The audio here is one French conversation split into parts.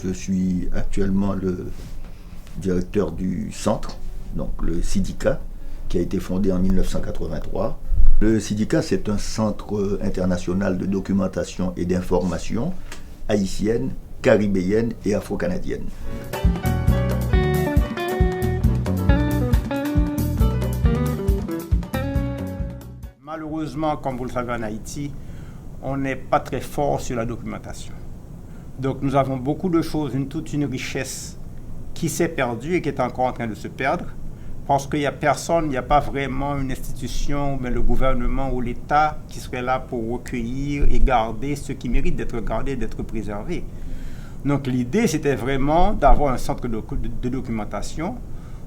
Je suis actuellement le directeur du centre, donc le SIDICA, qui a été fondé en 1983. Le SIDICA, c'est un centre international de documentation et d'information haïtienne, caribéenne et afro-canadienne. Malheureusement, comme vous le savez en Haïti, on n'est pas très fort sur la documentation. Donc nous avons beaucoup de choses, toute une richesse qui s'est perdue et qui est encore en train de se perdre, parce qu'il n'y a personne, il n'y a pas vraiment une institution, mais le gouvernement ou l'État qui serait là pour recueillir et garder ce qui mérite d'être gardé, d'être préservé. Donc l'idée, c'était vraiment d'avoir un centre de documentation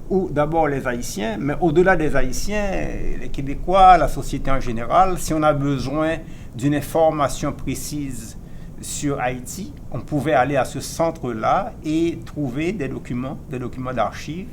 où d'abord les Haïtiens, mais au-delà des Haïtiens, les Québécois, la société en général, si on a besoin d'une information précise sur Haïti, on pouvait aller à ce centre-là et trouver des documents d'archives.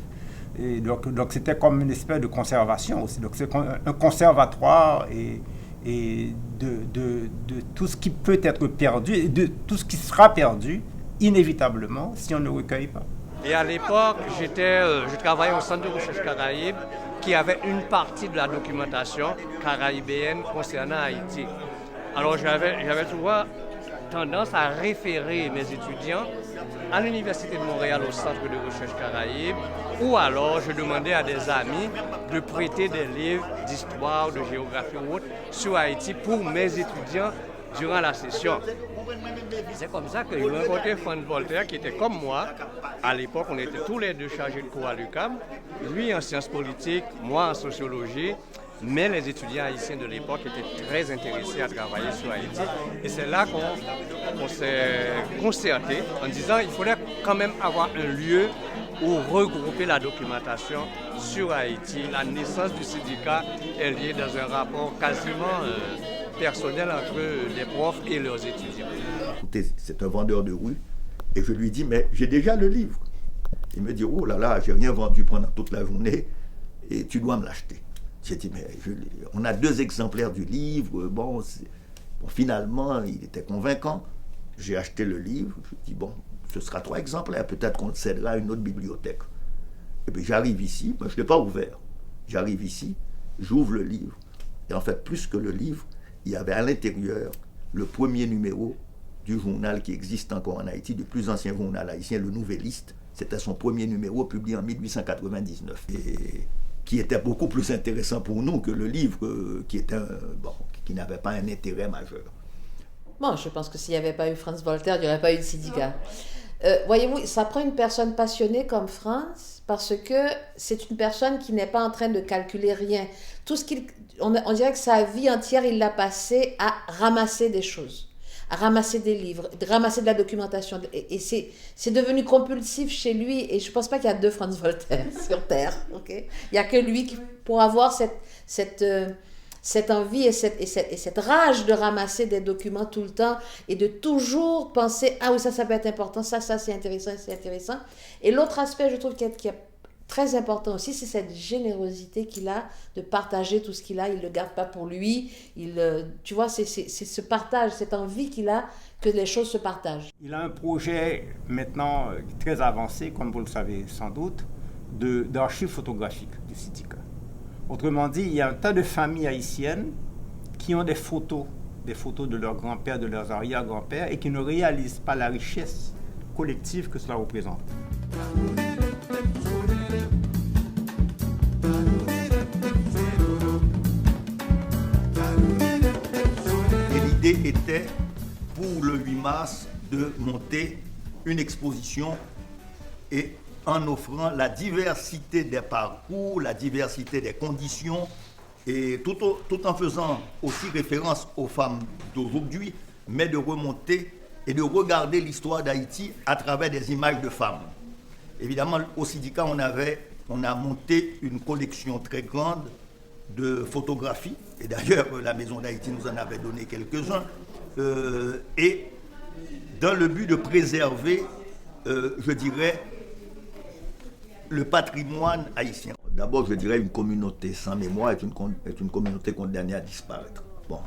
Et donc c'était comme une espèce de conservation aussi. Donc c'est un conservatoire et de tout ce qui peut être perdu, et de tout ce qui sera perdu inévitablement si on ne recueille pas. Et à l'époque, je travaillais au Centre de recherche caraïbe qui avait une partie de la documentation caraïbéenne concernant Haïti. Alors j'avais souvent tendance à référer mes étudiants à l'Université de Montréal au Centre de recherche caraïbe, ou alors je demandais à des amis de prêter des livres d'histoire, de géographie ou autre sur Haïti pour mes étudiants durant la session. C'est comme ça que j'ai rencontré Franz Voltaire qui était comme moi. À l'époque, on était tous les deux chargés de cours à l'UQAM, lui en sciences politiques, moi en sociologie. Mais les étudiants haïtiens de l'époque étaient très intéressés à travailler sur Haïti. Et c'est là qu'on s'est concerté en disant qu'il faudrait quand même avoir un lieu où regrouper la documentation sur Haïti. La naissance du syndicat est liée dans un rapport quasiment personnel entre les profs et leurs étudiants. Écoutez, c'est un vendeur de rue et je lui dis, mais j'ai déjà le livre. Il me dit, oh là là, j'ai rien vendu pendant toute la journée et tu dois me l'acheter. J'ai dit, mais on a 2 exemplaires du livre. Bon, finalement, il était convaincant. J'ai acheté le livre. Je dis, bon, ce sera 3 exemplaires. Peut-être qu'on le cédera à une autre bibliothèque. Et puis j'arrive ici, moi, je ne l'ai pas ouvert. J'arrive ici, j'ouvre le livre. Et en fait, plus que le livre, il y avait à l'intérieur le premier numéro du journal qui existe encore en Haïti, du plus ancien journal haïtien, le Nouvelliste. C'était son premier numéro, publié en 1899. Et qui était beaucoup plus intéressant pour nous que le livre qui n'avait pas un intérêt majeur. Bon, je pense que s'il n'y avait pas eu Franz Voltaire, il n'y aurait pas eu de syndicat. Voyez-vous, ça prend une personne passionnée comme Franz parce que c'est une personne qui n'est pas en train de calculer rien. Tout ce on dirait que sa vie entière, il l'a passé à ramasser des choses, à ramasser des livres, à ramasser de la documentation. Et c'est devenu compulsif chez lui. Et je ne pense pas qu'il y a 2 Franz Voltaire sur Terre. Okay? Il n'y a que lui qui, pour avoir cette envie et cette rage de ramasser des documents tout le temps et de toujours penser « Ah oui, ça peut être important, ça c'est intéressant. » Et l'autre aspect, je trouve, qui est très important aussi, c'est cette générosité qu'il a de partager tout ce qu'il a. Il ne le garde pas pour lui. Tu vois, c'est ce partage, cette envie qu'il a que les choses se partagent. Il a un projet maintenant très avancé, comme vous le savez sans doute, d'archives photographiques du SIDICA. Autrement dit, il y a un tas de familles haïtiennes qui ont des photos de leurs grands-pères, de leurs arrière-grands-pères, et qui ne réalisent pas la richesse collective que cela représente. Et l'idée était, pour le 8 mars, de monter une exposition et en offrant la diversité des parcours, la diversité des conditions, et tout en faisant aussi référence aux femmes d'aujourd'hui, mais de remonter et de regarder l'histoire d'Haïti à travers des images de femmes. Évidemment, au syndicat, on a monté une collection très grande de photographies, et d'ailleurs, la Maison d'Haïti nous en avait donné quelques-uns, et dans le but de préserver, je dirais, le patrimoine haïtien. D'abord, je dirais une communauté sans mémoire est une communauté condamnée à disparaître. Bon,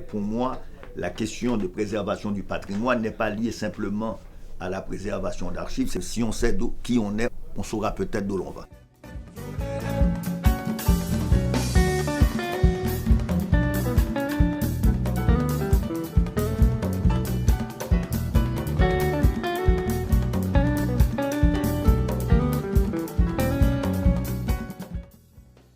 pour moi, la question de préservation du patrimoine n'est pas liée simplement à la préservation d'archives. Si on sait qui on est, on saura peut-être d'où l'on va.